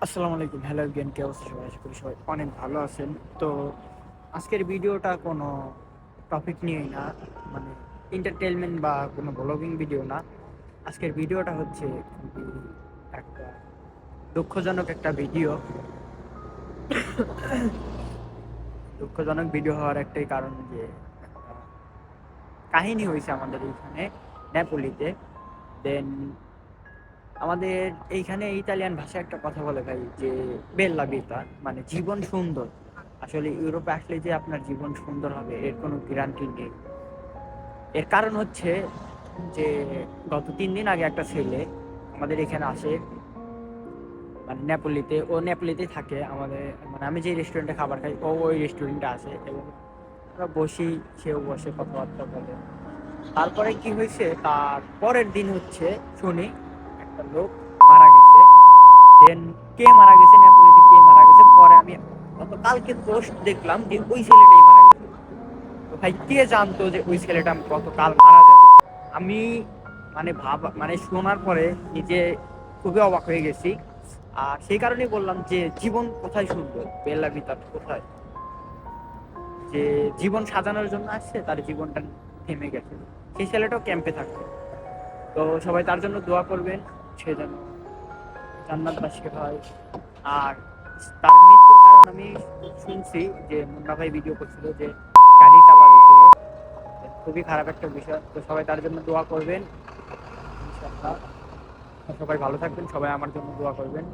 আসসালামু আলাইকুম। Hello everyone, কে অবস্থা সবাই? আশা করি সবাই অনেক ভালো আছেন। তো আজকের ভিডিওটা কোনো টপিক নিয়েই না, মানে এন্টারটেইনমেন্ট বা কোনো ব্লগিং ভিডিও না। আজকের ভিডিওটা হচ্ছে খুবই একটা দুঃখজনক একটা ভিডিও। দুঃখজনক ভিডিও হওয়ার একটাই কারণ যে একটা কাহিনী হয়েছে আমাদের এইখানে নেপোলিতে। দেন আমাদের এইখানে ইতালিয়ান ভাষায় একটা কথা বলে ভাই, যে বেল্লা ভিতা, মানে জীবন সুন্দর। আসলে ইউরোপে আসলে যে আপনার জীবন সুন্দর হবে এর কোনো গ্যারান্টি নেই। এর কারণ হচ্ছে যে গত 3 দিন আগে একটা ছেলে আমাদের এখানে আসে, মানে নেপোলিতে। ও নেপোলিতে থাকে আমাদের, মানে আমি যে রেস্টুরেন্টে খাবার খাই ও ওই রেস্টুরেন্টে আসে এবং আমরা বসি, সেও বসে কথাবার্তা বলে। তারপরে কি হয়েছে, তার পরের দিন হচ্ছে শুনি একটা লোক মারা গেছে। দেন কে মারা গেছে, নেপোলিতে কে মারা গেছে, পরে আমি গতকালকে পোস্ট দেখলাম যে ওই ছেলেটাই মারা গেছে। তো ভাই, কে জানতো যে ওই ছেলেটা গতকাল মারা যাবে? আমি মানে মানে শোনার পরে নিজে খুবই অবাক হয়ে গেছি। আর সেই কারণেই বললাম যে জীবন কোথায় সুন্দর, বেল্লা ভিতা কোথায়? যে জীবন সাজানোর জন্য আসছে, তার জীবনটা থেমে গেছে। সেই ছেলেটাও ক্যাম্পে থাকতো। তো সবাই তার জন্য দোয়া করবেন, সে যেন জান্নাতবাসী হয়। আর তার মৃত্যুর কারণ আমি শুনছি যে মুন্না ভাই ভিডিও করছিল যে গাড়ি চাপা দিয়েছিল। খুবই খারাপ একটা বিষয়। তো সবাই তার জন্য দোয়া করবেন ইনশাআল্লাহ। সবাই ভালো থাকবেন, সবাই আমার জন্য দোয়া করবেন।